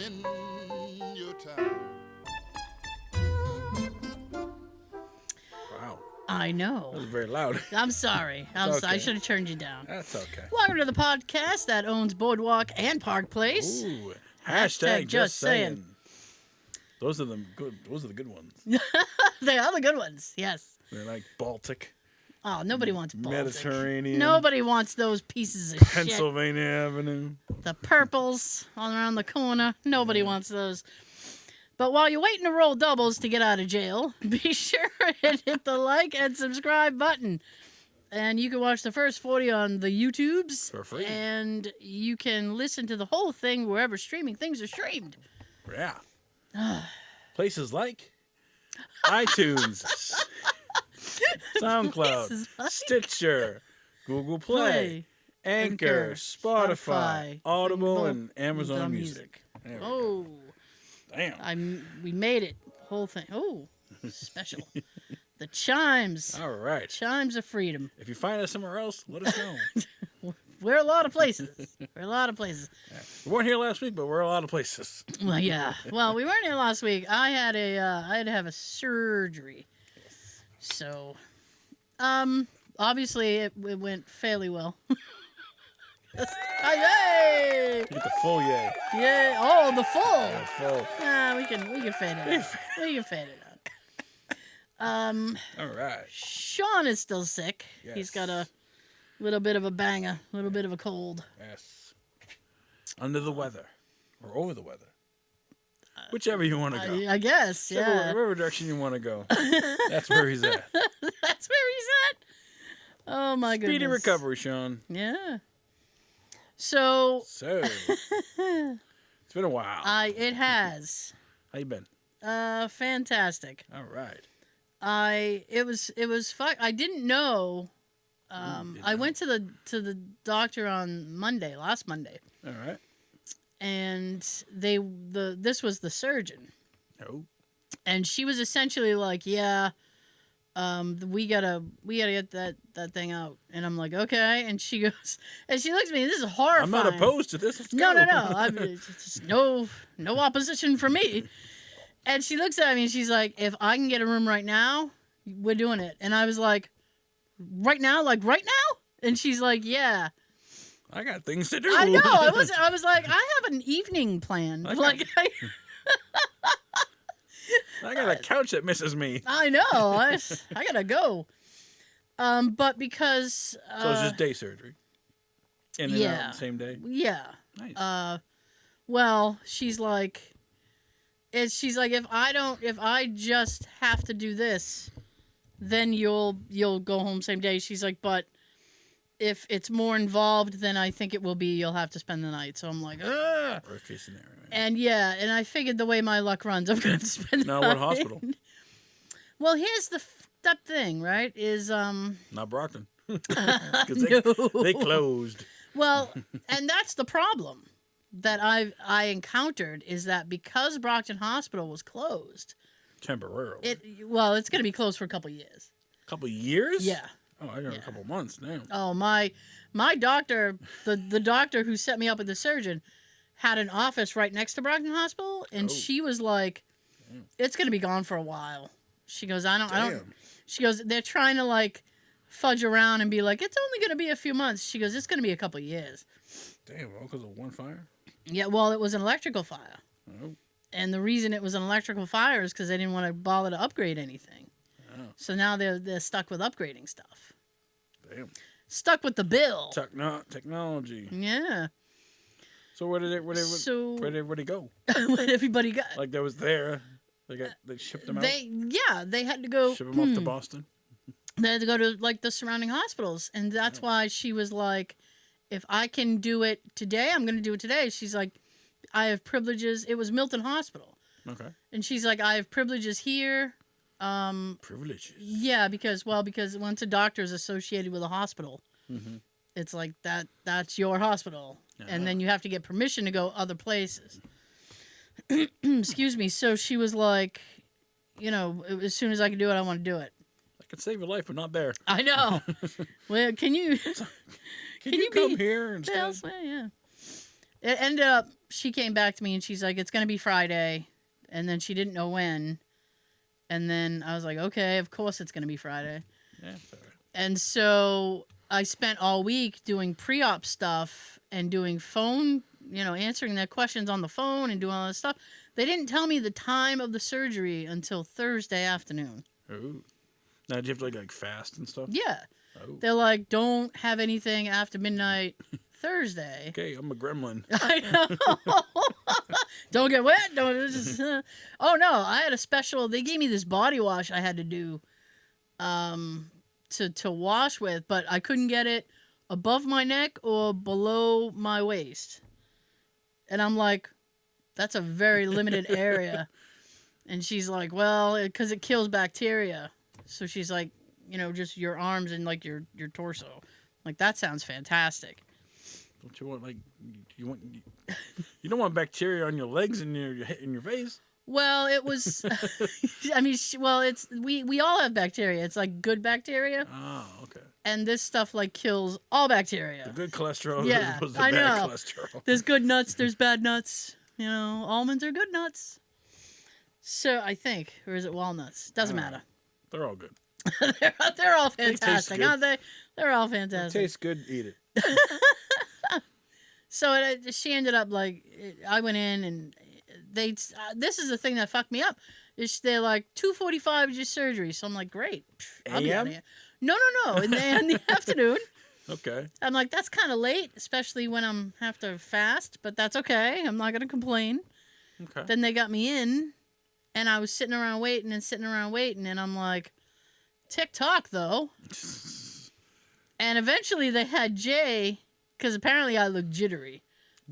in your town. Wow. I know. That was very loud. I'm sorry. okay. I should have turned you down. That's okay. Welcome to the podcast that owns Boardwalk and Park Place. Ooh. Hashtag just saying. Those are the good ones. They are the good ones, yes. They're like Baltic, Oh, nobody wants Baltic. Mediterranean. Nobody wants those pieces of Pennsylvania Avenue. shit. The purples all around the corner. Nobody wants those. But while you're waiting to roll doubles to get out of jail, be sure and hit the like and subscribe button. And you can watch the first 40 on the YouTubes. For free. And you can listen to the whole thing wherever streaming things are streamed. Yeah. Places like iTunes, SoundCloud, Places like- Stitcher, Google Play, Anchor, Spotify, Audible, and Amazon Music. There we go. Oh, Damn. we made it. Whole thing. Oh, special. The chimes. All right. Chimes of freedom. If you find us somewhere else, let us know. We're a lot of places. We're a lot of places. We weren't here last week, but we're a lot of places. Well, yeah. Well, we weren't here last week. I had to have a surgery. So, obviously it went fairly well. Yay! Get the full yay. Yeah. Oh, the full. Yeah, full. We can fade it out. We can fade it out. All right. Sean is still sick. Yes. He's got a little bit of a banger, a little bit of a cold. Yes. Under the weather. Or over the weather. Whichever you want to go. I guess, yeah. Whatever direction you want to go. That's where he's at. That's where he's at? Oh, my goodness. Speedy recovery, Sean. Yeah. So. It's been a while. It has. How you been? Fantastic. All right. It was fun. I didn't know. I went to the doctor on last Monday. All right. And this was the surgeon. Oh. And she was essentially like, yeah, we gotta get that thing out. And I'm like, okay. And she goes, and she looks at me, this is horrifying. I'm not opposed to this. Let's No. go. It's just no opposition for me. And she looks at me and she's like, if I can get a room right now, we're doing it. And I was like, right now? Like right now? And she's like, yeah. I got things to do. I know. I was like, I have an evening plan. I got a couch that misses me. I know. I gotta go. But because so it's just day surgery. In and out the same day. Yeah. Nice. Well, she's like, if I just have to do this, then you'll go home same day. She's like, but if it's more involved, then I think it will be you'll have to spend the night. So I'm like, ugh. Worst case scenario. Right? And I figured the way my luck runs, I'm going to spend the night. Now what hospital? Well, here's the that thing, right? Is Not Brockton. No. They closed. Well, and that's the problem that I encountered is that because Brockton Hospital was closed Temporarily. it's going to be closed for a couple of years. Couple years? Yeah. Oh, I got a couple months now. Oh, my doctor, the doctor who set me up with the surgeon, had an office right next to Brockton Hospital, and she was like, it's going to be gone for a while. She goes, I don't. She goes, they're trying to like fudge around and be like, it's only going to be a few months. She goes, it's going to be a couple of years. Damn, all because of one fire? Yeah, well, it was an electrical fire. Oh. And the reason it was an electrical fire is because they didn't want to bother to upgrade anything. Oh. So now they're stuck with upgrading stuff. Damn. Stuck with the bill. Technology. Yeah. So where did everybody go? Where'd everybody go? Like they was there. They shipped them out. They had to go ship them up to Boston. They had to go to like the surrounding hospitals, and that's why she was like, if I can do it today, I'm going to do it today. She's like, I have privileges. It was Milton Hospital. Okay. And she's like, I have privileges here. Privileges. Yeah, because once a doctor is associated with a hospital, it's like that's your hospital. And then you have to get permission to go other places. Excuse me. So she was like, as soon as I can do it, I want to do it. I could save your life, but not there. I know. Well, can you Can you come here and elsewhere? Yeah. it ended up, she came back to me and she's like, it's going to be Friday. And then she didn't know when. And then I was like, okay, of course it's going to be Friday. Yeah, that's all right. And so I spent all week doing pre-op stuff and doing phone, answering their questions on the phone and doing all this stuff. They didn't tell me the time of the surgery until Thursday afternoon. Ooh. Now, do you have to like fast and stuff? Yeah. Oh. They're like, don't have anything after midnight Thursday. Okay, I'm a gremlin. I know. Don't get wet. Don't just. Oh no! I had a special. They gave me this body wash I had to do, to wash with, but I couldn't get it above my neck or below my waist. And I'm like, that's a very limited area. And she's like, well, because it kills bacteria. So she's like, just your arms and like your torso. Like, that sounds fantastic. Don't you want you don't want bacteria on your legs and your face? Well, it was. I mean, it's we all have bacteria. It's like good bacteria. Oh, okay. And this stuff like kills all bacteria. The good cholesterol Yeah, as opposed to I bad know. cholesterol. There's good nuts. There's bad nuts. Almonds are good nuts. So I think, or is it walnuts? Doesn't matter. They're all good. they're all They taste fantastic, good. aren't they? They're all It fantastic. tastes good. Eat it. So she ended up like, I went in and this is the thing that fucked me up. They're like 2:45 is your surgery. So I'm like, great. I'll be out of here. No. In the afternoon. Okay. I'm like, that's kind of late, especially when I'm have to fast, but that's okay. I'm not gonna complain. Okay. Then they got me in, and I was sitting around waiting, and I'm like, tick-tock though. And eventually they had Jay, because apparently I look jittery.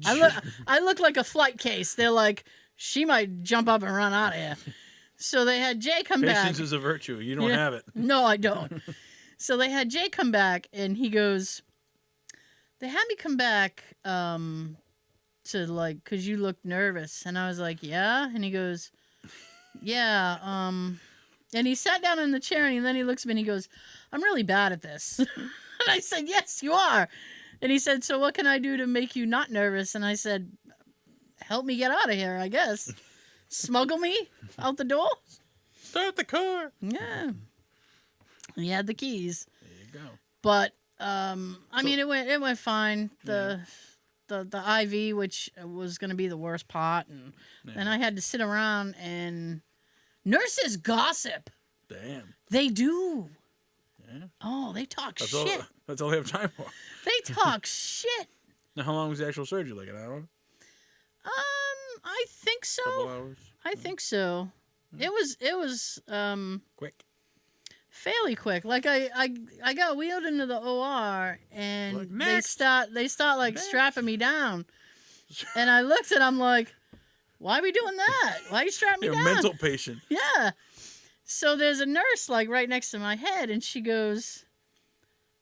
I look like a flight case. They're like, she might jump up and run out of here. So they had Jay come back. Patience is a virtue. You don't have it. No, I don't. So they had Jay come back, and he goes, they had me come back to like, because you look nervous. And I was like, yeah? And he goes, yeah. And he sat down in the chair, and then he looks at me, and he goes, I'm really bad at this. And I said, yes, you are. And he said, so what can I do to make you not nervous? And I said, help me get out of here, I guess. Smuggle me out the door? Start the car. Yeah. He had the keys. There you go. But I mean, it went fine. The IV, which was going to be the worst part, and then I had to sit around and nurses gossip. Damn. They do. Yeah. Oh, they talk That's shit. That's all they have time for. They talk shit. Now, how long was the actual surgery? Like an hour? I think so. Couple hours? I think so. It was Quick. fairly quick. Like I got wheeled into the OR, and Like, they next. start like Next. strapping me down, and I looked and I'm like, why are we doing that? Why are you strapping me You're a down? mental patient. Yeah. So there's a nurse like right next to my head, and she goes,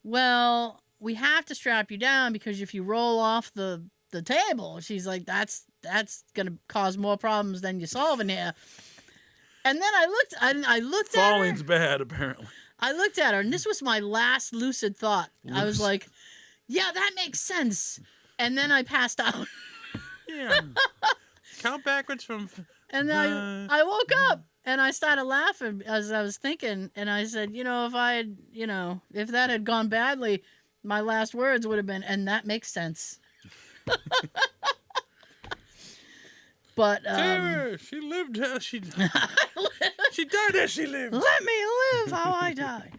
well, we have to strap you down because if you roll off the table, she's like, that's gonna cause more problems than you're solving here. And then I looked at her. Falling's bad, apparently. I looked at her, and this was my last lucid thought. I was like, yeah, that makes sense. And then I passed out. Yeah. Count backwards from. And then I woke up, and I started laughing as I was thinking. And I said, if that had gone badly, my last words would have been, and that makes sense. But Sarah, she lived how she died. She died as she lived. Let me live how I die.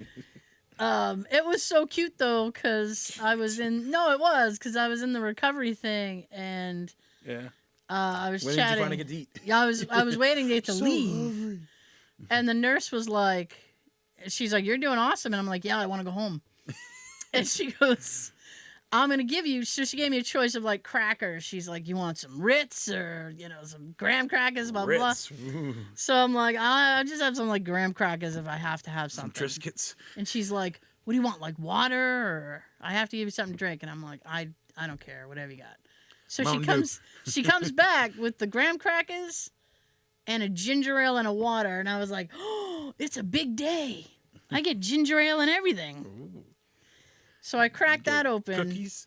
It was so cute though, because I was in the recovery thing, and Yeah. I was When chatting. did you finally get to eat? Yeah, I was waiting to get to So leave, hungry. and the nurse was like, she's like, "You're doing awesome," and I'm like, "Yeah, I want to go home." And she goes, I'm going to give you, so she gave me a choice of like crackers. She's like, you want some Ritz or, some graham crackers, blah, blah, blah. Ritz. Ooh. So I'm like, I'll just have some like graham crackers if I have to have Some something. Triscuits. And she's like, what do you want, like water, or I have to give you something to drink? And I'm like, I don't care, whatever you got. So she comes back with the graham crackers and a ginger ale and a water. And I was like, oh, it's a big day. I get ginger ale and everything. Ooh. So I cracked that open. Cookies.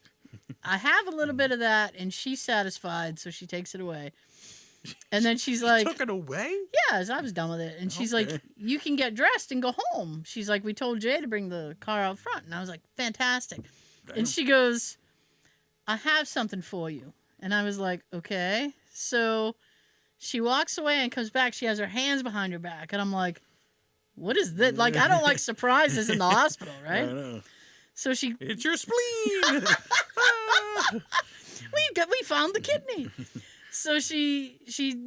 I have a little bit of that, and she's satisfied, so she takes it away. And then she's like, took it away? yeah, I was done with it. And she's Okay. like, you can get dressed and go home. She's like, we told Jay to bring the car out front. And I was like, fantastic. Damn. And she goes, I have something for you. And I was like, okay. So she walks away and comes back. She has her hands behind her back. And I'm like, what is this? Like, I don't like surprises in the hospital, I right? know. So she, It's your spleen. we found the kidney. So she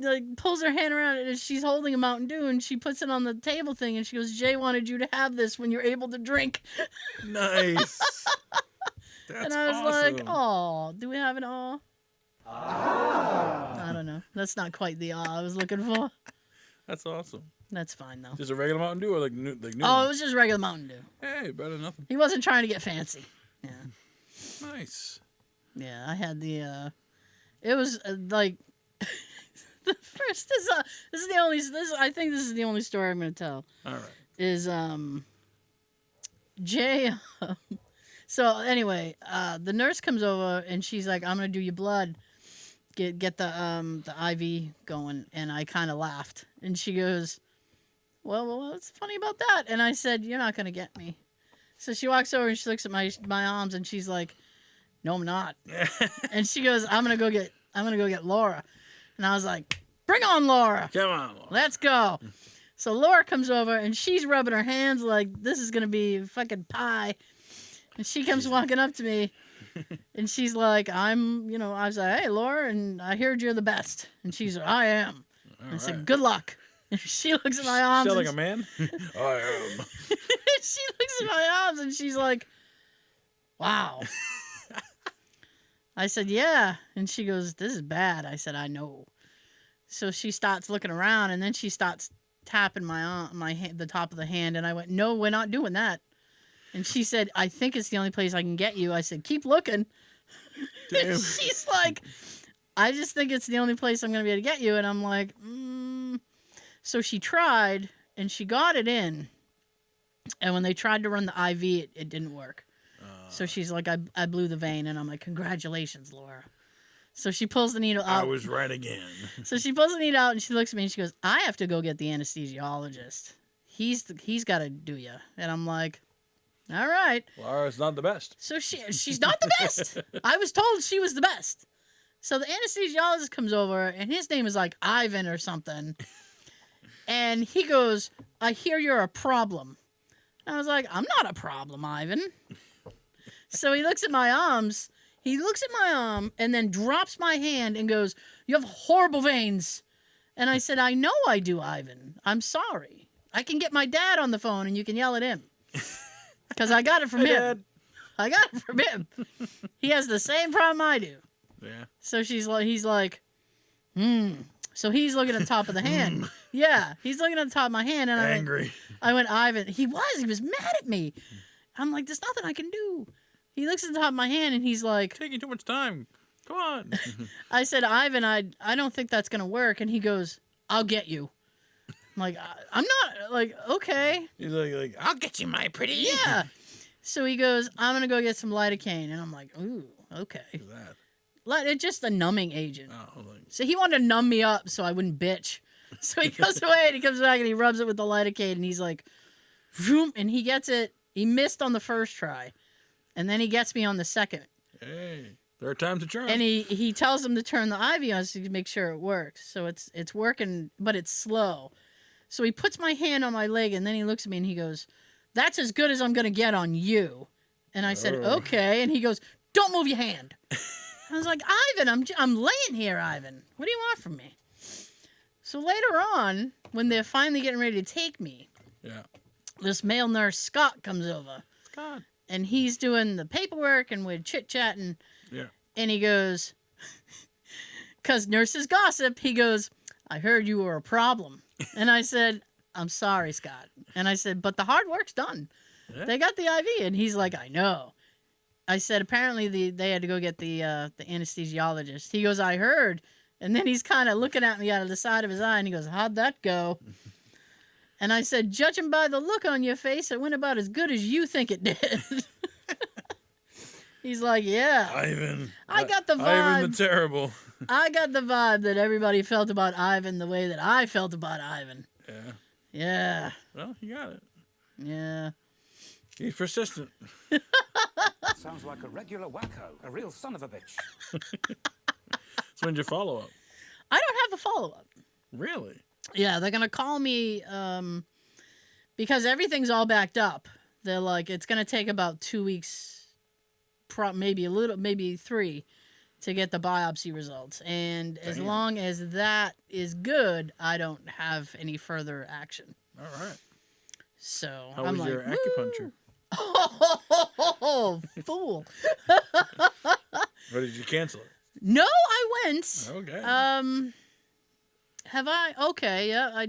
like pulls her hand around and she's holding a Mountain Dew and she puts it on the table thing and she goes, Jay wanted you to have this when you're able to drink. Nice. That's And I was awesome. like, oh, do we have an aw? I don't know. That's not quite the aw I was looking for. That's awesome. That's fine though. Just a regular Mountain Dew or like new? Oh, it one? was just regular Mountain Dew. Hey, better than nothing. He wasn't trying to get fancy. Yeah. Nice. Yeah, I had the it was like the first this is the only I think this is the only story I'm going to tell. All right. Is Jay so anyway, the nurse comes over and she's like, I'm going to do your blood. Get the IV going, and I kind of laughed. And she goes, well, what's funny about that? And I said, you're not going to get me. So she walks over and she looks at my arms and she's like, no, I'm not. And she goes, I'm gonna go get Laura. And I was like, bring on Laura. Come on. Let's go. So Laura comes over and she's rubbing her hands like this is gonna be fucking pie. And she comes walking up to me and she's like, I was like, hey Laura, and I heard you're the best. And she's like, I am. And I said, good luck. And she looks at my arms. Sound like a man? I am. She looks at my arms and she's like, wow. I said, yeah. And she goes, this is bad. I said, I know. So she starts looking around and then she starts tapping my arm, the top of the hand. And I went, no, we're not doing that. And she said, I think it's the only place I can get you. I said, keep looking. Damn. And she's like, I just think it's the only place I'm going to be able to get you. And I'm like, So she tried and she got it in. And when they tried to run the IV, it didn't work. So she's like, I blew the vein. And I'm like, congratulations, Laura. So she pulls the needle out. I was right again. So she pulls the needle out and she looks at me and she goes, I have to go get the anesthesiologist. He's got to do you. And I'm like, all right. Laura's not the best. So she's not the best. I was told she was the best. So the anesthesiologist comes over and his name is like Ivan or something. And he goes, I hear you're a problem. And I was like, I'm not a problem, Ivan. So he looks at my arms. He looks at my arm and then drops my hand and goes, you have horrible veins. And I said, I know I do, Ivan. I'm sorry. I can get my dad on the phone and you can yell at him. Because I got it from him. Dad. I got it from him. He has the same problem I do. Yeah. So he's like, So he's looking at the top of the hand. Yeah, he's looking at the top of my hand. And Angry. I went, Ivan. He was mad at me. I'm like, there's nothing I can do. He looks at the top of my hand and he's like, Taking too much time. Come on. I said, Ivan, I don't think that's going to work. And he goes, I'll get you. I'm like, I'm not, like, okay. He's like, I'll get you, my pretty. Yeah. So he goes, I'm going to go get some lidocaine. And I'm like, ooh, okay. What's that? It's just a numbing agent. Oh, like, So he wanted to numb me up so I wouldn't bitch. So he goes away and he comes back and he rubs it with the lidocaine and he's like, vroom, and he gets it. He missed on the first try. And then he gets me on the second. hey, there are times to try. And he tells him to turn the IV on to make sure it works. So it's working, but it's slow. So he puts my hand on my leg and then he looks at me and he goes, that's as good as I'm going to get on you. And I said, okay. And he goes, don't move your hand. I was like, Ivan, I'm laying here, Ivan. What do you want from me? So later on, when they're finally getting ready to take me, yeah. this male nurse, Scott, comes over. Scott. And he's doing the paperwork and we're chit-chatting. Yeah. And he goes, because nurses gossip, he goes, I heard you were a problem. And I said, I'm sorry, Scott. And I said, but the hard work's done. Yeah. They got the IV. And he's like, I know. I said, apparently they had to go get the anesthesiologist. He goes, I heard. And then he's kind of looking at me out of the side of his eye, and he goes, how'd that go? And I said, judging by the look on your face, it went about as good as you think it did. He's like, yeah. Ivan. I got the vibe. Ivan the Terrible. I got the vibe that everybody felt about Ivan the way that I felt about Ivan. Yeah. Yeah. Well, you got it. Yeah. He's persistent. Sounds like a regular wacko. A real son of a bitch. So when's your follow-up? I don't have a follow-up. Really? Yeah, they're going to call me because everything's all backed up. They're like, it's going to take about 2 weeks, maybe 3, to get the biopsy results. And as long as that is good, I don't have any further action. All right. So How I'm was like, your acupuncture? Oh, fool. Or did you cancel it? No, I went. Okay. Have I? Okay, yeah.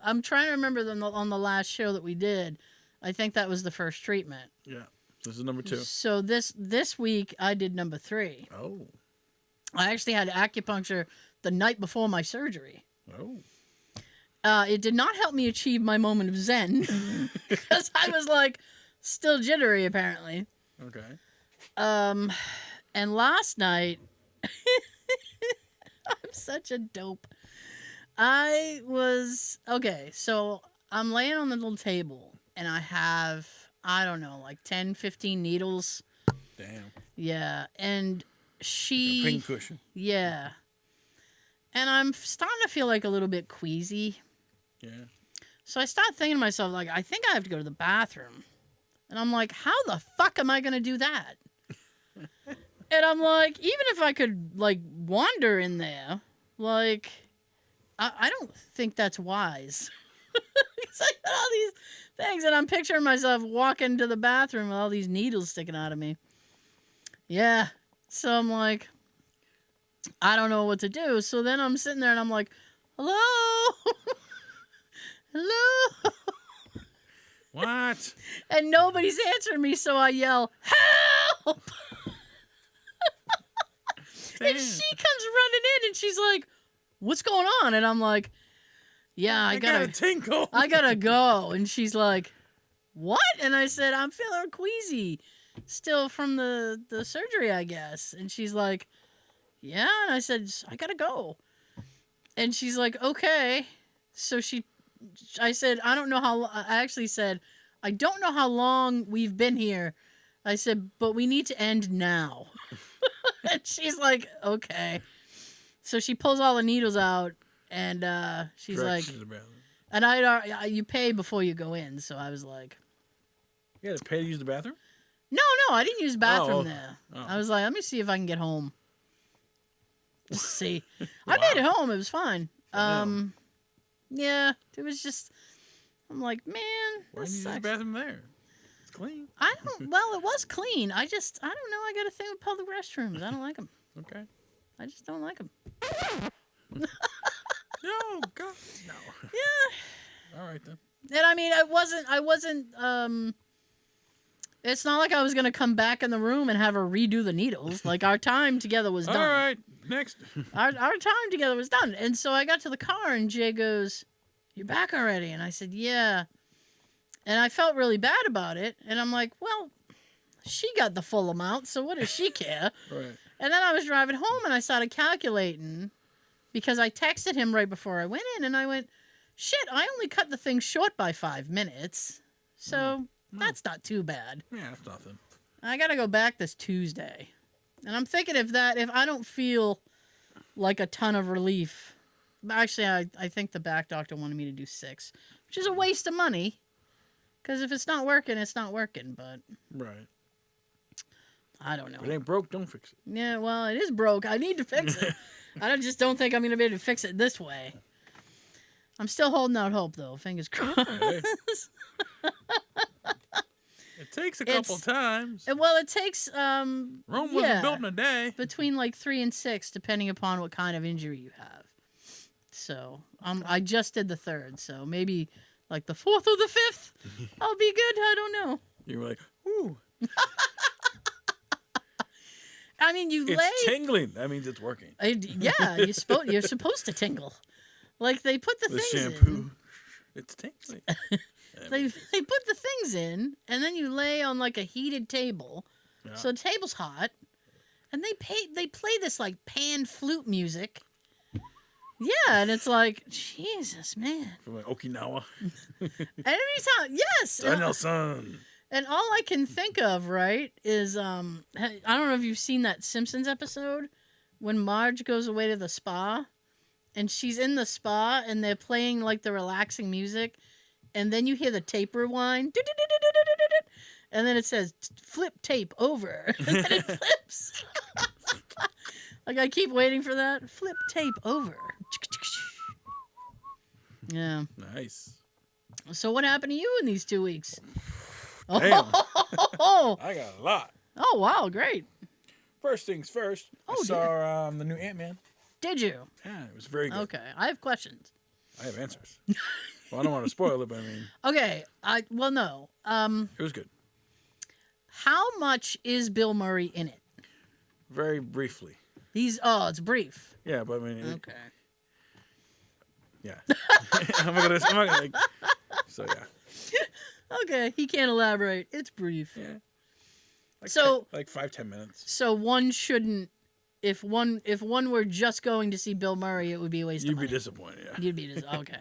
I'm trying to remember on the last show that we did. I think that was the first treatment. Yeah. This is number 2. So this week I did number 3. Oh. I actually had acupuncture the night before my surgery. Oh. It did not help me achieve my moment of zen because I was like still jittery apparently. Okay. And last night I'm such a dope. So I'm laying on the little table and I have, I don't know, like 10, 15 needles. Damn. Yeah. And A she, pin cushion. yeah. And I'm starting to feel like a little bit queasy. Yeah. So I start thinking to myself, like, I think I have to go to the bathroom. And I'm like, how the fuck am I going to do that? And I'm like, even if I could, like, wander in there, like, I don't think that's wise. Because I got all these things, and I'm picturing myself walking to the bathroom with all these needles sticking out of me. Yeah. So I'm like, I don't know what to do. So then I'm sitting there, and I'm like, hello? Hello? What? And nobody's answering me, so I yell, help! And she comes running in, and she's like, what's going on? And I'm like, yeah, I got a gotta tinkle. I gotta go. And she's like, what? And I said, I'm feeling queasy still from the surgery, I guess. And she's like, yeah. And I said, I gotta go. And she's like, okay. So I said, I actually said, I don't know how long we've been here. I said, but we need to end now. And she's like, okay. So she pulls all the needles out, and she's like, and you pay before you go in. So I was like, you had to pay to use the bathroom? no, I didn't use the bathroom there. Oh. I was like, let me see if I can get home. Just see. I made it home. It was fine. Yeah, it was just, I'm like, man, Why didn't you this use the sucks. bathroom there? It's clean. Well, it was clean. I don't know. I got a thing with public restrooms. I don't like them. Okay. I just don't like them. No, God, no. Yeah. All right then. And I mean, I wasn't, it's not like I was going to come back in the room and have her redo the needles. Like, our time together was done. All right, next. Our time together was done. And so I got to the car, and Jay goes, you're back already? And I said, yeah. And I felt really bad about it. And I'm like, well, she got the full amount, so what does she care? Right. And then I was driving home, and I started calculating because I texted him right before I went in, and I went, shit, I only cut the thing short by 5 minutes. So that's not too bad. Yeah, that's nothing. I got to go back this Tuesday. And I'm thinking if I don't feel like a ton of relief. Actually, I think the back doctor wanted me to do 6, which is a waste of money. Because if it's not working, it's not working. But Right. I don't know. If it ain't broke, don't fix it. Yeah, well, it is broke. I need to fix it. I just don't think I'm going to be able to fix it this way. I'm still holding out hope, though. Fingers crossed. Hey. It takes a couple times. Well, it takes Rome wasn't built in a day. between like 3 and 6, depending upon what kind of injury you have. So I just did the 3rd, so maybe like the 4th or the 5th, I'll be good. I don't know. You were like, ooh. I mean, It's tingling. That means it's working. Yeah, you're supposed to tingle. Like they put the things shampoo. in. It's tingling. They put the things in, and then you lay on like a heated table Yeah. So the table's hot, and they play this like pan flute music. Yeah, and it's like, Jesus, man. From like Okinawa. And every time, yes. Danielson. And all I can think of, right, is I don't know if you've seen that Simpsons episode when Marge goes away to the spa, and she's in the spa, and they're playing like the relaxing music, and then you hear the tape rewind, and then it says flip tape over, and then it flips. Like I keep waiting for that flip tape over. Yeah. Nice. So what happened to you in these 2 weeks? Damn. Oh, I got a lot. oh wow, great. First things first. I Oh, saw the new Ant-Man. Did you? Yeah, it was very good. Okay, I have questions. I have answers. Well, I don't want to spoil it, but I mean, Okay, no. it was good. How much is Bill Murray in it? Very briefly. It's brief. Yeah, but I mean, Okay. yeah. I'm not gonna like. So yeah. Okay, he can't elaborate. It's brief. Yeah. Like So- 5-10 minutes. So one shouldn't. If one were just going to see Bill Murray, it would be a waste of You'd money. be disappointed. Yeah. You'd be okay.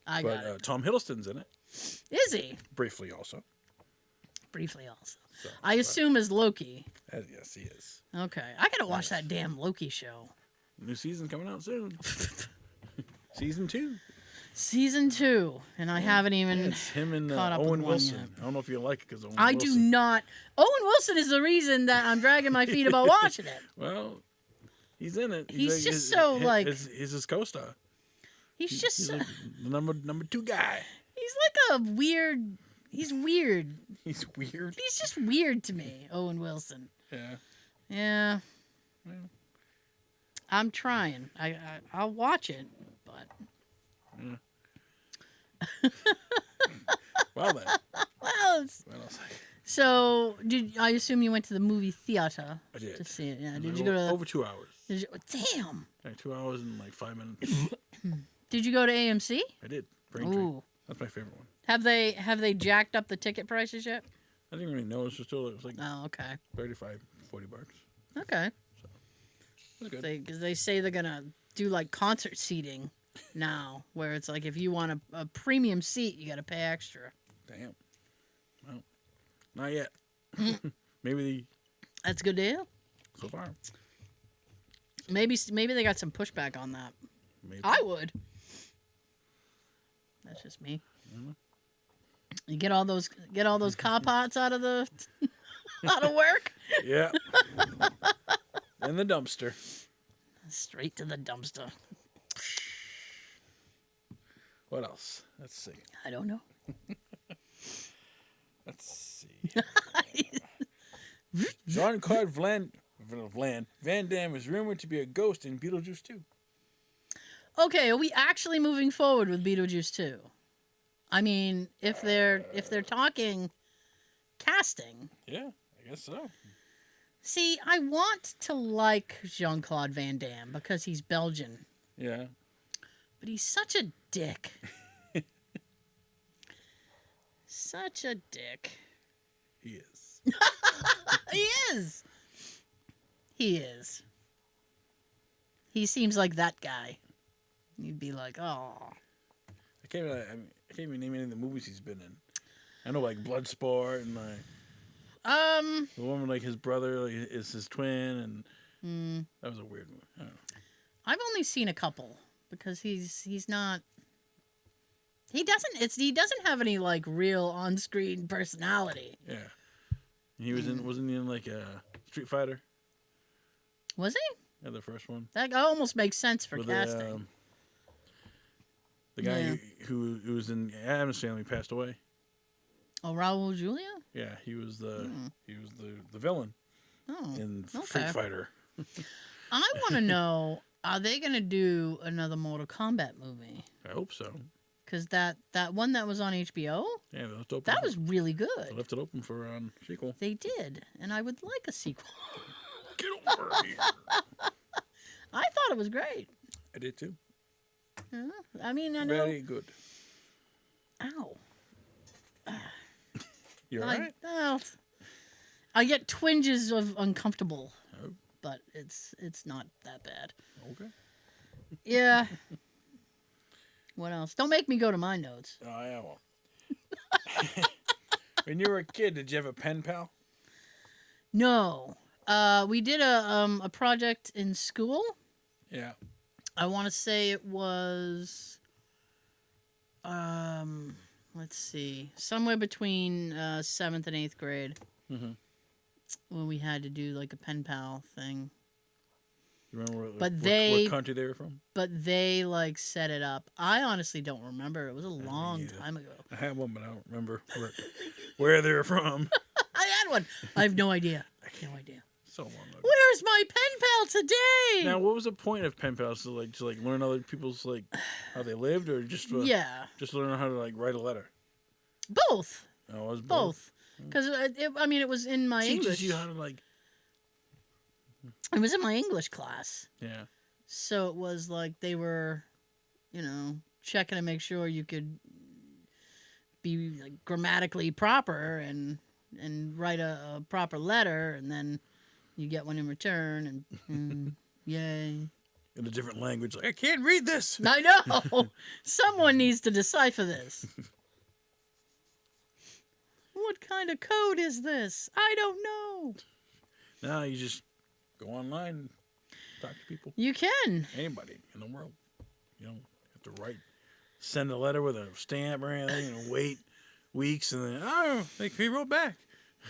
I But got it. Tom Hiddleston's in it Is he? briefly also. Briefly also. So, I assume as Loki. yes, he is. Okay, I gotta watch that damn Loki show. New season coming out soon. Season 2. Season 2, and I haven't even. Yeah, it's him and caught up with Owen one Wilson. yet. I don't know if you like it because Owen I Wilson. do not. Owen Wilson is the reason that I'm dragging my feet about watching it. Well, he's in it. He's just so, like- He's his co-star. He's just. He's like the number 2 guy. He's like a weird. He's weird. He's weird. He's just weird to me, Owen Wilson. Yeah. Yeah. Well. I'm trying. I'll watch it, but. Well then. Well, What else? so I assume you went to the movie theater I did. to see it? Yeah. Like, Did you go to? over 2 hours? Damn. Like 2 hours and like 5 minutes. Did you go to AMC? I did. Braintree. Ooh. That's my favorite one. Have they jacked up the ticket prices yet? I didn't really know. It was like Oh, okay. 35, $40. Okay. It was good. Because they say they're gonna do like concert seating now, where it's like if you want a premium seat, you got to pay extra. Damn. Well, not yet. Maybe That's a good deal. so far. Maybe they got some pushback on that. Maybe. I would. That's just me. Mhm. You get all those car pots out of the out of work. Yeah. In the dumpster. Straight to the dumpster. What else? Let's see. I don't know. Let's see. Jean-Claude Van Damme is rumored to be a ghost in Beetlejuice 2. Okay, are we actually moving forward with Beetlejuice 2? I mean, if they're talking casting, Yeah, I guess so. see, I want to like Jean-Claude Van Damme because he's Belgian, Yeah. but he's such a dick. Such a dick. He is. He is. He is. He seems like that guy. You'd be like, oh. I can't even name any of the movies he's been in. I know like Bloodsport and like the woman like his brother like, is his twin and that was a weird movie. I don't know. I've only seen a couple because he's not. He doesn't have any like real on-screen personality. Yeah. He was wasn't he in like Street Fighter? Was he? Yeah, the first one. That almost makes sense for With casting. The guy Yeah. who was in Addams Family passed away. Oh, Raul Julia? Yeah, he was the villain Oh. in okay. Street Fighter. I want to know, are they going to do another Mortal Kombat movie? I hope so. Because that one that was on HBO, Yeah, they left it open. that was really They good. left it open for sequel. They did, and I would like a sequel. Get over here. I thought it was great. I did too. Yeah, I mean, I know. Very good. Ow. You alright? Well, I get twinges of uncomfortable, Oh. but it's not that bad. Okay. Yeah. What else? Don't make me go to my notes. Oh, yeah. Well. When you were a kid, did you have a pen pal? No. We did a project in school. Yeah. I want to say it was let's see, somewhere between 7th and 8th grade Mm-hmm. when we had to do like a pen pal thing. You remember But what country they were from? But they like set it up. I honestly don't remember. It was a long either. time ago. I had one, but I don't remember where they were from. I had one. I have no idea. No idea. So long ago. Where's my pen pal today? Now, what was the point of pen pals? To learn other people's how they lived, or just just learn how to write a letter? Both. Oh, it was Both. Because it was in my Teaches English. you how to It was in my English class. Yeah. So it was like they were, checking to make sure you could be grammatically proper and write a proper letter, and then you get one in return, and yay. In a different language, I can't read this. I know. Someone needs to decipher this. What kind of code is this? I don't know. Now you just go online and talk to people. You can. Anybody in the world. You don't have to send a letter with a stamp or anything and wait weeks and then, they wrote back.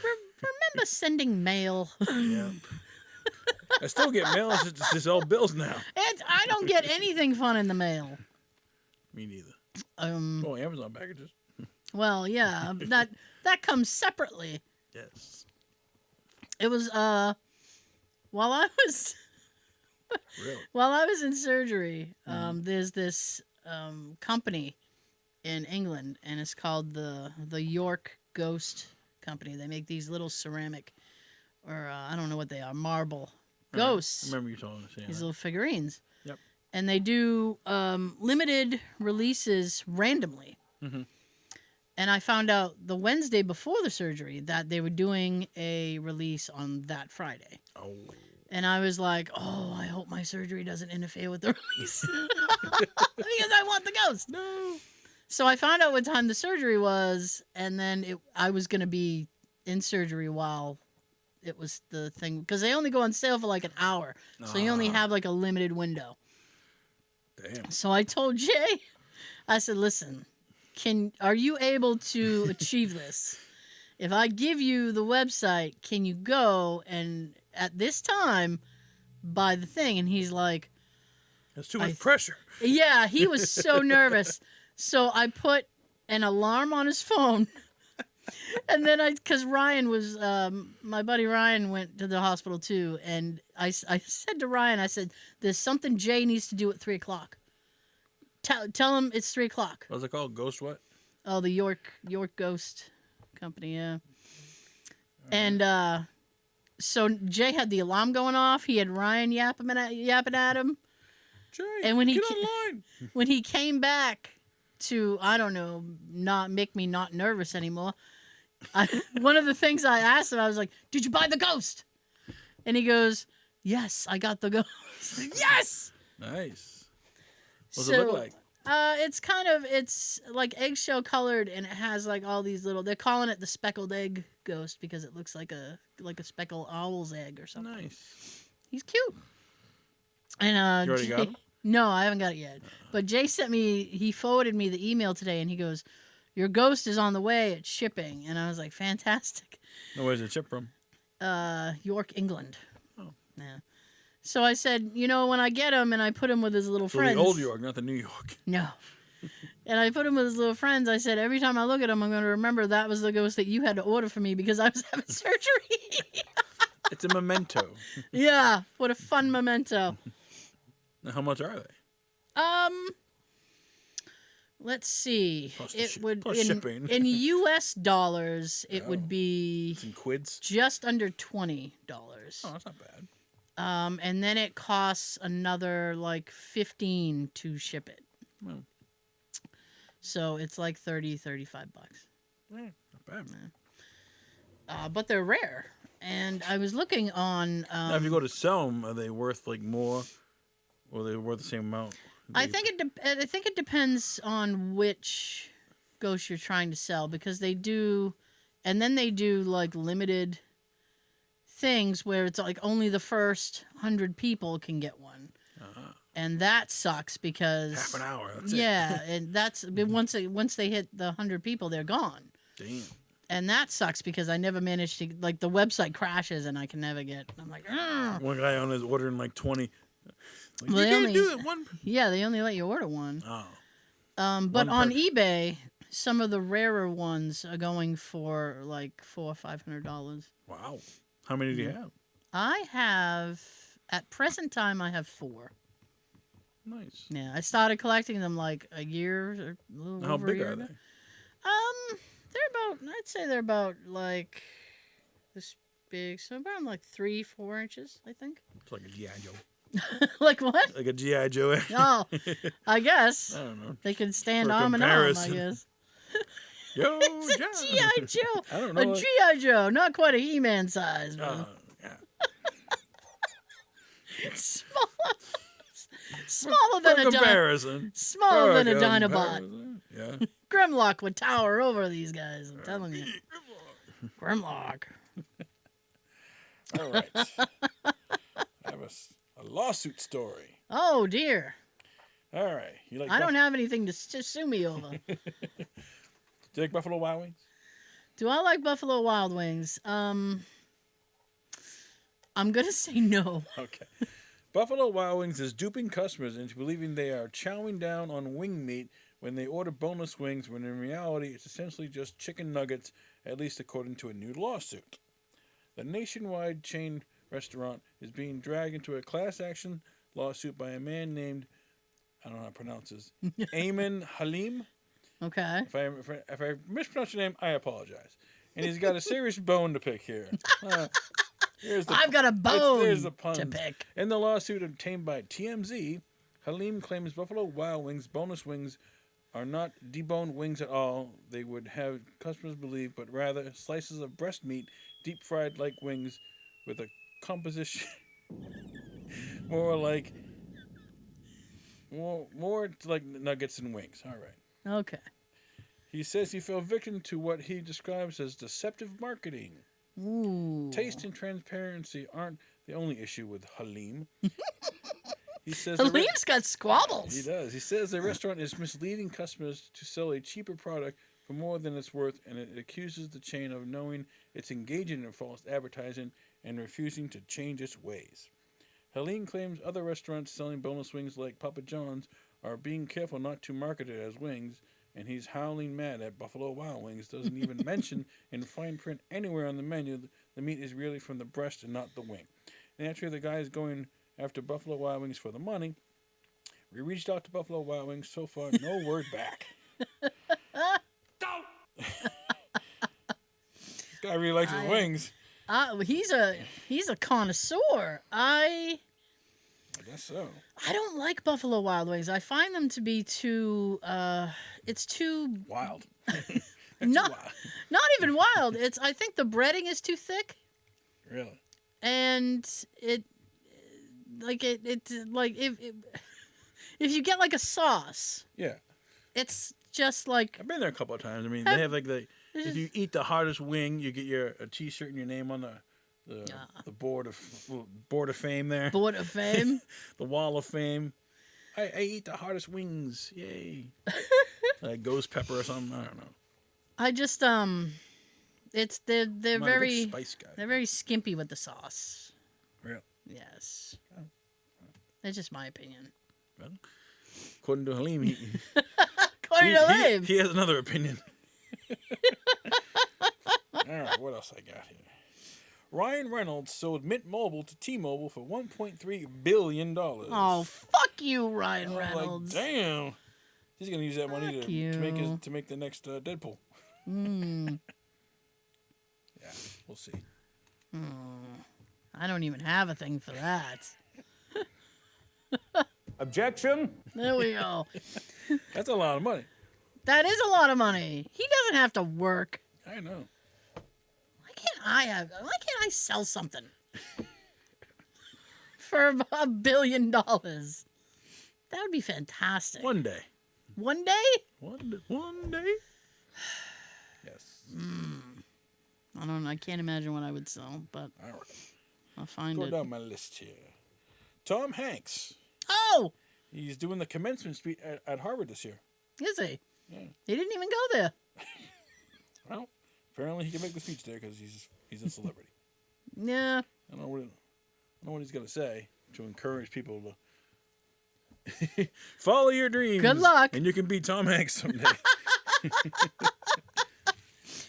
Remember sending mail? Yeah. I still get mail. It's just all bills now. I don't get anything fun in the mail. Me neither. Oh, Amazon packages. Well, yeah, that comes separately. Yes. It was while I was Really? while I was in surgery. There's this company in England, and it's called the York Ghost Company. They make these little ceramic, or I don't know what they are, marble ghosts. I remember you telling us. These little figurines. Yep. And they do limited releases randomly. Mm-hmm. And I found out the Wednesday before the surgery that they were doing a release on that Friday. Oh. And I was like, oh, I hope my surgery doesn't interfere with the release. Because I want the ghost. No. So I found out what time the surgery was, and then I was going to be in surgery while it was the thing. Because they only go on sale for an hour. So you only have a limited window. Damn. So I told Jay, I said, listen, are you able to achieve this? If I give you the website, can you go and at this time buy the thing? And he's like, That's too much pressure. Yeah, he was so nervous. So I put an alarm on his phone. And then because Ryan was, my buddy Ryan went to the hospital too. And I said to Ryan, I said, there's something Jay needs to do at 3 o'clock. Tell him it's 3 o'clock. What's it called? Ghost what? Oh, the York Ghost Company, yeah. And so Jay had the alarm going off. He had Ryan yapping at him. Jay, and when get online. When he came back to, I don't know, not make me not nervous anymore, one of the things I asked him, I was like, did you buy the ghost? And he goes, yes, I got the ghost. Yes! Nice. What's it look like? It's like eggshell colored, and it has all these little, they're calling it the speckled egg ghost because it looks like a speckled owl's egg or something. Nice. He's cute. And you already got him? No, I haven't got it yet. But Jay he forwarded me the email today, and he goes, your ghost is on the way, it's shipping. And I was like, fantastic. No, where's it shipped from? York, England. Oh. Yeah. So I said, when I get him and I put him with his little friends. The old York, not the New York. No. And I put him with his little friends. I said, every time I look at him, I'm going to remember that was the ghost that you had to order for me because I was having surgery. It's a memento. Yeah. What a fun memento. Now, how much are they? Let's see. Plus shipping. In US dollars, it would be it's in quids. Just under $20. Oh, that's not bad. And then it costs another $15 to ship it. Well. So it's $30, $35. Not bad. But they're rare. And I was looking on. Now, if you go to sell them, are they worth like more, or are they worth the same amount? I think it depends on which ghost you're trying to sell, because they do, and then they do like limited things where it's like only the first 100 people can get one, and that sucks because half an hour. That's yeah, and that's once they hit the 100 people, they're gone. Damn. And that sucks because I never managed to, like, the website crashes and I can never get. I'm like, ugh. One guy on his ordering like 20. Like, Well, you they can't only- do it one. Yeah, they only let you order one. Oh, But One on per- eBay, some of the rarer ones are going for like $400 or $500. wow. How many do you have? I have, at present time, I have 4. Nice. Yeah, I started collecting them like a year or a little How over big a year are ago. they? I'd say they're about like this big, so around like 3-4 inches, I think. It's like a GI Joe. Like what? Like a GI Joe. Oh, I guess I don't know. they can stand For arm in arm. I comparison. guess Yo, it's a John. GI Joe. I don't A know. GI Joe, not quite a He-Man size, but Yeah. small, smaller than For a comparison. smaller than a For Dinobot. comparison. Yeah. Grimlock would tower over these guys. I'm telling you, Grimlock. All right. I have a lawsuit story. Oh dear, All right. You like I don't have anything to sue me over. Do you like Buffalo Wild Wings? Do I like Buffalo Wild Wings? I'm gonna say no. Okay. Buffalo Wild Wings is duping customers into believing they are chowing down on wing meat when they order boneless wings, when in reality it's essentially just chicken nuggets, at least according to a new lawsuit. The nationwide chain restaurant is being dragged into a class action lawsuit by a man named, I don't know how to pronounce this, Ayman Halim. Okay. If I mispronounce your name, I apologize. And he's got a serious bone to pick here. I've got a bone There's the puns. to pick. In the lawsuit obtained by TMZ, Halim claims Buffalo Wild Wings boneless wings are not deboned wings at all, they would have customers believe, but rather slices of breast meat, deep fried like wings, with a composition more like nuggets and wings. All right. Okay. He says he fell victim to what he describes as deceptive marketing. Ooh. Taste and transparency aren't the only issue with Halim. He says Halim's got squabbles. he does. He says the restaurant is misleading customers to sell a cheaper product for more than it's worth, and it accuses the chain of knowing it's engaging in false advertising and refusing to change its ways. Halim claims other restaurants selling boneless wings like Papa John's are being careful not to market it as wings, and he's howling mad at Buffalo Wild Wings doesn't even mention in fine print anywhere on the menu the meat is really from the breast and not the wing. Naturally, the guy is going after Buffalo Wild Wings for the money. We reached out to Buffalo Wild Wings. So far, no word back. This guy really likes his wings. He's a connoisseur. I guess so. I don't like Buffalo Wild Wings. I find them to be too. It's too Wild. not wild. not even wild. I think the breading is too thick, Really? and if you get like a sauce, Yeah. it's just like I've been there a couple of times. I mean, they have like if you eat the hardest wing, you get a T-shirt and your name on the board of fame there. Board of Fame. The wall of fame. I eat the hardest wings. Yay. Like ghost pepper or something. I don't know. I just it's they're I'm not a big very spice guy. they're very skimpy with the sauce. Real. Yes. That's just my opinion. Well, according to Halim, According to Lame. he has another opinion. All right, what else I got here? Ryan Reynolds sold Mint Mobile to T-Mobile for $1.3 billion. Oh, fuck you, Ryan I was Reynolds. like, damn. He's gonna use that money Fuck to you. make the next Deadpool. Mm. Yeah, we'll see. I don't even have a thing for that. Objection. There we go. That's a lot of money. That is a lot of money. He doesn't have to work. I know. I sell something for $1 billion? That would be fantastic. One day. One day? One day. Yes. I don't know. I can't imagine what I would sell, but All right. I'll find Go it. down my list here. Tom Hanks. Oh, He's doing the commencement speech at Harvard this year. is he? Yeah. He didn't even go there. Well, apparently he can make the speech there because he's a celebrity. Yeah. I don't know what he's gonna say to encourage people to follow your dreams. Good luck. and you can be Tom Hanks someday.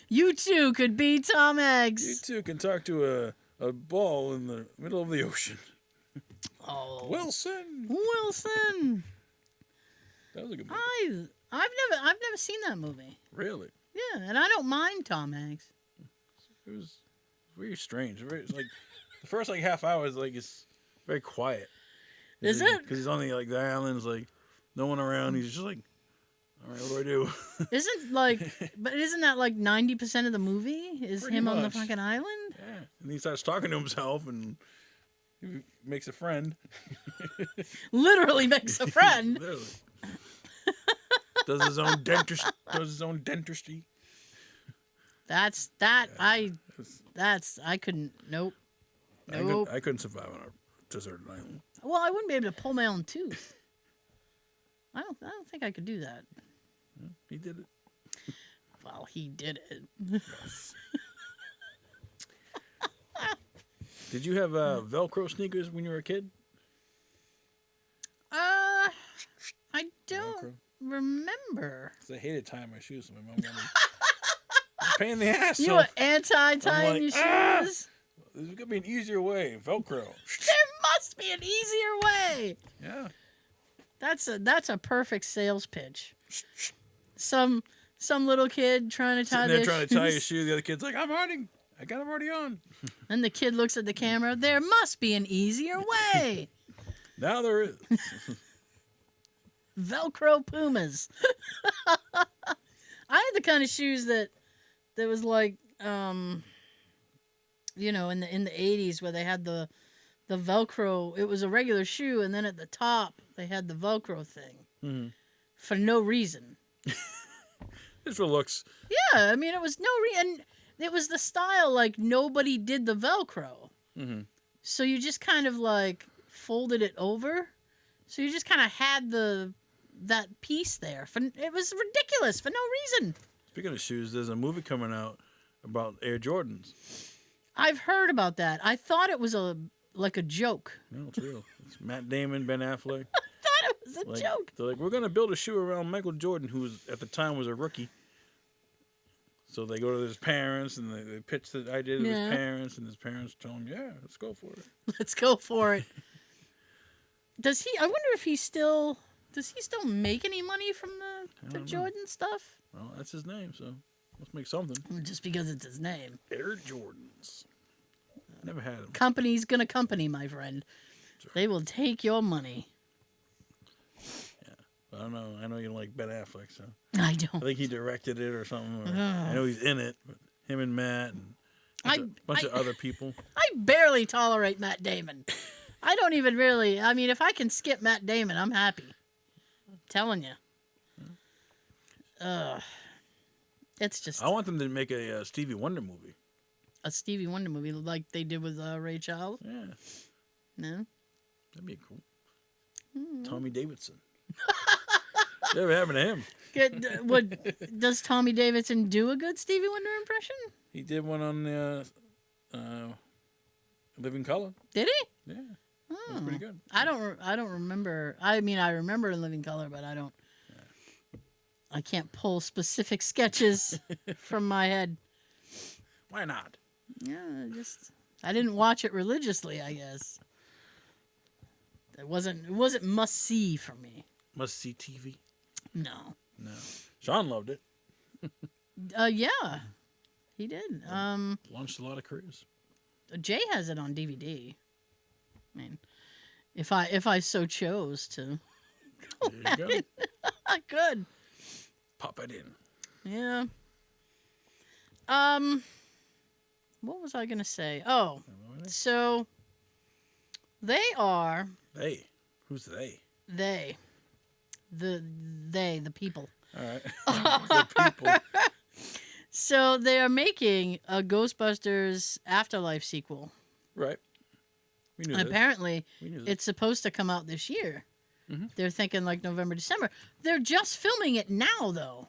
You too could be Tom You Hanks. too can talk to a ball in the middle of the ocean. Oh, Wilson. Wilson. That was a good movie. I've never seen that movie. Really? Yeah, and I don't mind Tom Hanks. It was very strange. It's like the first half hour is it's very quiet. Is it? Because he's on the islands, no one around. He's just like, all right, what do I do? Isn't that 90% of the movie is Pretty him on the much. fucking island? Yeah, and he starts talking to himself, and he makes a friend. Literally makes a friend. Literally. Does his own dentistry. I couldn't. Nope. I couldn't survive on a deserted island. Well, I wouldn't be able to pull my own tooth. I don't think I could do that. Yeah, he did it. Well, he did it. Did you have Velcro sneakers when you were a kid? I don't Velcro? remember. Because I hated tying my shoes. So my mom wanted a pain in the ass. You So were anti-tying I'm your like, "Ah!" shoes? there's got to be an easier way. Velcro. There must be an easier way. Yeah. That's a perfect sales pitch. Some little kid trying to tie Sitting there their trying shoes. to tie your shoe. The other kid's like, I got them already on. And the kid looks at the camera. There must be an easier way. Now there is. Velcro Pumas. I had the kind of shoes that was in the 80s where they had the Velcro. It was a regular shoe, and then at the top they had the Velcro thing Mm-hmm. for no reason. Just for looks. Yeah, I mean it was no reason. It was the style nobody did the Velcro, Mm-hmm. so you just kind of folded it over, so you just kind of had that piece there. It was ridiculous for no reason. Speaking of shoes, there's a movie coming out about Air Jordans. I've heard about that. I thought it was a joke. No, it's real. It's Matt Damon, Ben Affleck. I thought it was a joke. They're like, we're going to build a shoe around Michael Jordan, who at the time was a rookie. So they go to his parents, and they pitch the idea to his parents, and his parents tell him, yeah, let's go for it. Let's go for it. I wonder if does he still make any money from the Jordan stuff? Well, that's his name, so let's make something. Just because it's his name. Air Jordans. Never had them. Company's gonna company, my friend. They will take your money. I don't know. I know you don't like Ben Affleck, so I I don't. think he directed it or something. I know he's in it, but him and Matt and a bunch of other people. I barely tolerate Matt Damon. I don't even really. I mean, if I can skip Matt Damon, I'm happy. I'm telling you. It's just I want them to make a Stevie Wonder movie. a Stevie Wonder movie like they did with Ray Charles. Yeah, No. that'd be cool. Tommy Davidson. Never happened to him. Does Tommy Davidson do a good Stevie Wonder impression? He did one on Living Color. Did he? Yeah, Oh. that's pretty good. I don't remember. I mean, I remember In Living Color, but I don't. I can't pull specific sketches from my head. Why not? Yeah, I didn't watch it religiously, I guess. It wasn't must see for me. Must see TV. No. No, Sean loved it. Yeah, he did. Launched a lot of careers. Jay has it on DVD. I mean, if I so chose to, There you go. I could. Pop it in. Yeah. what was I gonna say? Oh, so they are They. Who's they? they, the people. All right. The people. So they are making a Ghostbusters Afterlife sequel. Right. We knew And this. apparently, We knew this. it's supposed to come out this year. Mhm. They're thinking like November, December. They're just filming it now, though.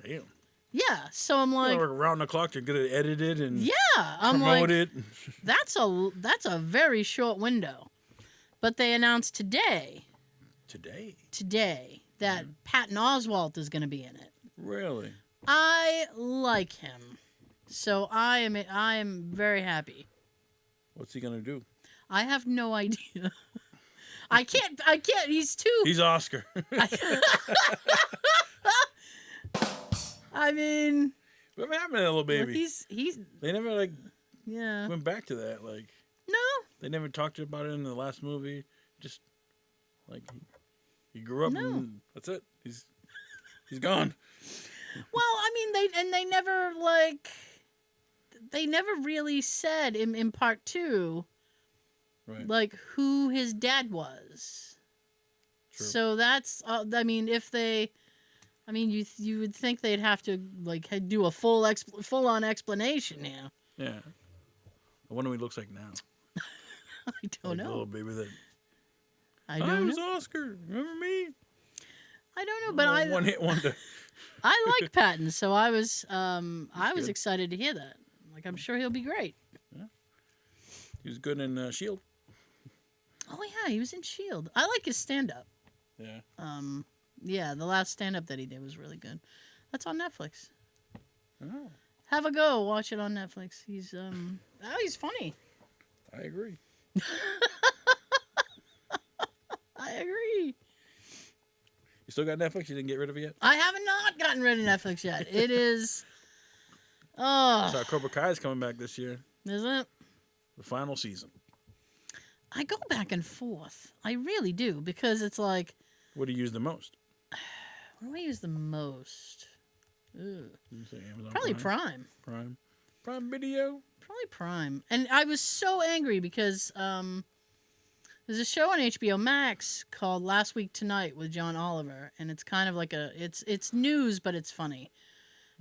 Damn. Yeah, so I'm like, We're around the clock to get it edited and yeah, I'm promote like, it. that's a very short window. But they announced today that Patton Oswalt is going to be in it. Really? I like him, so I am very happy. What's he gonna do? I have no idea. I can't. He's too. He's Oscar. I mean, What happened to that little baby? he's They never yeah. went back to that. Like No. they never talked about it in the last movie. Just like he grew up No. and that's it. He's gone. Well, I mean, they never really said in part 2 Right. like who his dad was. True. So that's I mean, if they I mean, you would think they'd have to like do a full on explanation now. Yeah. I wonder what he looks like now. I don't Like the know. little baby that I I don't was know. Oscar. Remember me? I don't know, but I One hit wonder. I like Patton, so I was good. excited to hear that. Like I'm sure he'll be great. He was good in Shield. Oh yeah, he was in Shield. I like his stand up. Yeah. Yeah, the last stand up that he did was really good. That's on Netflix. Oh, Have a go, watch it on Netflix. He's he's funny. I agree. I agree. You still got Netflix? You didn't get rid of it yet? I have not gotten rid of Netflix yet. It is oh, So Cobra Kai is coming back this year. is it? The final season. I go back and forth. I really do because it's like What do you use the most? what do I use the most? Ugh. You say Amazon Probably Prime. Prime. Prime Video. Probably Prime. And I was so angry because there's a show on HBO Max called Last Week Tonight with John Oliver, and it's kind of like it's news, but it's funny.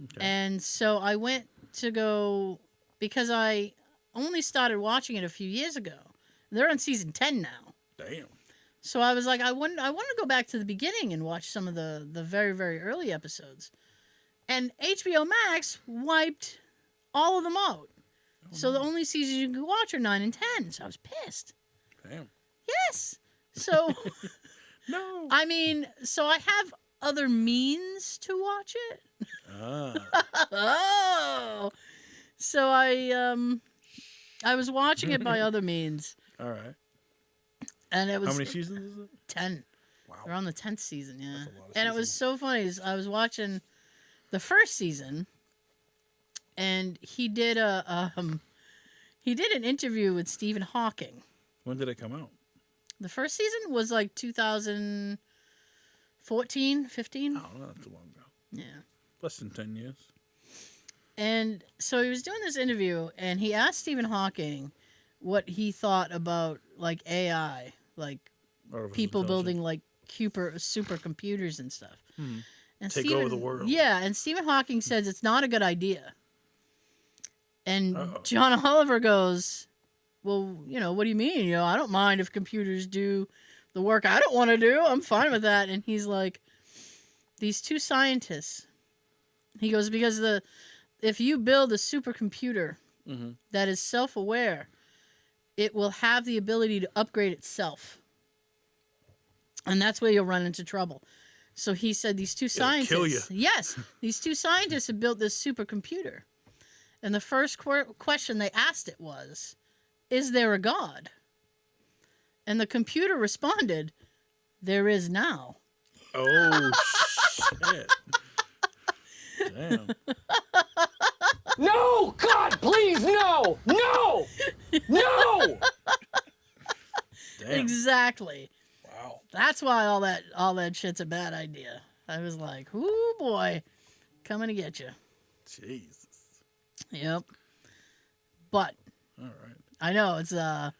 Okay. And so I went to go because I only started watching it a few years ago. They're on season 10 now. Damn. So I was like, I want to go back to the beginning and watch some of the very, very early episodes. And HBO Max wiped all of them out. So the only seasons you can watch are 9 and 10. So I was pissed. Damn. Yes. So, No. I mean, so I have other means to watch it. Ah. Oh. So I was watching it by other means. All right. And it was How many seasons is it? 10. Wow. They're on the 10th season, yeah. That's a lot of And it was so funny. I was watching the first season, and he did an interview with Stephen Hawking. When did it come out? The first season was like 2014, 15. Oh, not too long ago. Yeah. Less than 10 years. And so he was doing this interview, and he asked Stephen Hawking what he thought about like AI, like Artificial people intelligence. building like supercomputers and stuff. Hmm. And Take over the world. Yeah, and Stephen Hawking says it's not a good idea. And Uh-oh. John Oliver goes, well, what do you mean? I don't mind if computers do the work I don't want to do. I'm fine with that. And he's like, these two scientists, he goes, because if you build a supercomputer Mm-hmm. that is self-aware, it will have the ability to upgrade itself. And that's where you'll run into trouble. So he said these two scientists... kill you. Yes, these two scientists have built this supercomputer. And the first question they asked it was, is there a God? And the computer responded, there is now. Oh, shit. Damn. No! God, please, no! No! No! Damn. Exactly. Wow. That's why all that shit's a bad idea. I was like, ooh, boy, coming to get you. Jesus. Yep. But All right. I know it's what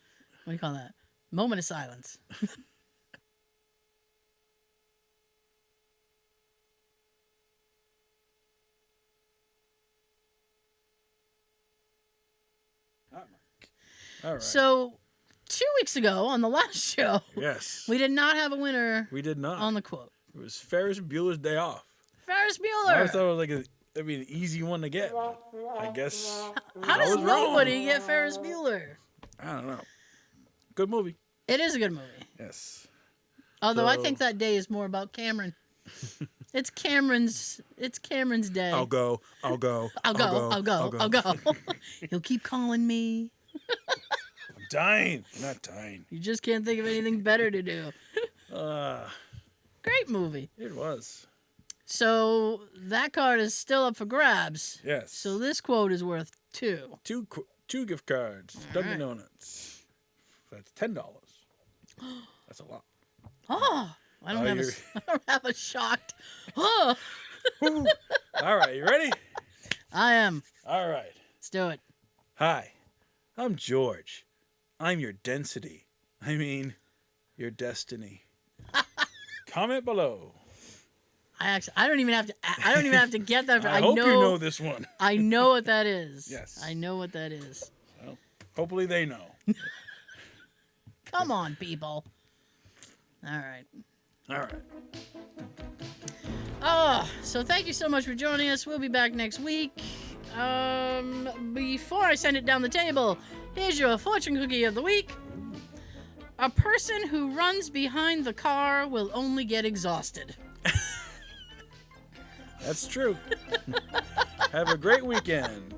do you call that? Moment of silence. All right. So 2 weeks ago on the last show, yes. we did not have a winner We did not. on the quote. It was Ferris Bueller's Day Off. Ferris I Bueller. thought it was like that'd be an easy one to get. But I guess How I does was wrong. nobody get Ferris Bueller? I don't know. Good movie. It is a good movie. Yes. Although I So- think that day is more about Cameron. It's Cameron's day. I'll go. I'll go. He'll keep calling me. I'm dying. I'm not dying. You just can't think of anything better to do. Great movie. It was. So that card is still up for grabs. Yes. So this quote is worth 2. Two gift cards. Dunkin' right. Donuts. That's $10. That's a lot. Oh, I don't, Oh, have a, you're- I don't have a shocked. Oh, Woo. All right, you ready? I am. All right. Let's do it. Hi, I'm George. I'm your density. I mean, your destiny. Comment below. I don't even have to get that. I hope know, you know this one. I know what that is. Yes. I know what that is. Well, hopefully they know. Come on, people. All right. All right. Oh, so thank you so much for joining us. We'll be back next week. Before I send it down the table, here's your fortune cookie of the week. A person who runs behind the car will only get exhausted. That's true. Have a great weekend.